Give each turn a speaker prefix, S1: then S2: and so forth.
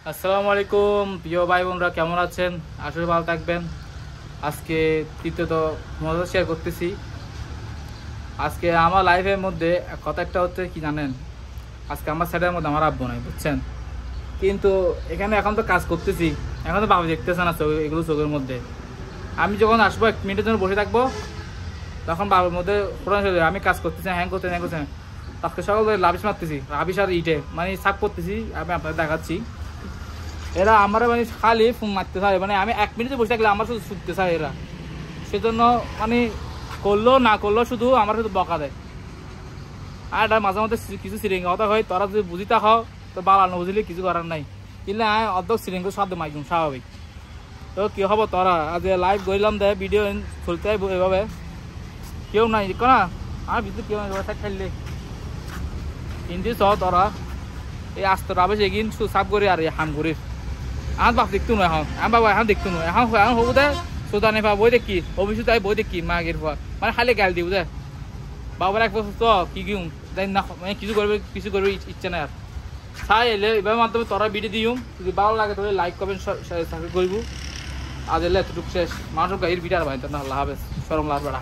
S1: আসসালামু আলাইকুম প্রিয় ভাই বোনরা, কেমন আছেন? আসলে ভালো থাকবেন। আজকে তৃতীয়ত মজা শেয়ার করতেছি। আজকে আমার লাইফের মধ্যে কথা একটা হচ্ছে কি জানেন, আজকে আমার সাইডের মধ্যে আমার আব্বু নাই, বুঝছেন। কিন্তু এখানে এখন তো কাজ করতেছি, এখন তো বাবা দেখতেছে না এগুলো চোখের মধ্যে। আমি যখন আসবো 1 মিনিটের জন্য বসে থাকবো, তখন বাবার মধ্যে পুরান হয়ে যাবে আমি কাজ করতেছি, হ্যাং করতেছি। আজকে সকাল ধরে লাভিশ মারতেছি, রাবিশ আর ইটে মানে সাফ করতেছি, আমি আপনাদের দেখাচ্ছি। এরা আমার মানে খালি ফোন মারতে চায়, মানে আমি 1 মিনিটে বসে থাকলে আমার শুধু ছুটতে চায় এরা। সেজন্য মানে করলো না করলো শুধু আমার শুধু বকা দেয়। আর এটা মাঝে মধ্যে কিছু সিরিঙ্গা কথা হয়, তোরা যদি বুঝিতে হও তো বালা না বুঝলে কিছু করার নাই। কিন্তু অর্ধেক সিরিঙ্গ সাধ্য মাইকুম স্বাভাবিক। তো কি হবো, তোরা আজ লাইভ গইলাম দে ভিডিও চলতে এভাবে কেউ নাই না আমার ভিতরে কেউ নাই খেললে কিন্তু চ তোরা এই আস্তে রাবে এগিন সাফ করি আর হাম করি। আমার বাপ দেখতো না, এখন আমার বাবা এখন দেখতো না, এখন হবো দে সুদানে পা বই দেখি অভিষেক তাই বই দেখি মাগের পর মানে খালি গাল দিব দে বাবার এক বছর তো কি না মানে কিছু করবে ইচ্ছা নাই আর চাই এলে এবার মাধ্যমে তোরা ভিডিও দিও। যদি ভালো লাগে তাহলে লাইক কমেন্ট সাবস্ক্রাইব করবো। আজ এলে এতটুকু শেষ, মানুষের গাড়ির ভিডিও আর ভাই না, আল্লাহ হাফেজ, সরম লাভ বেড়া।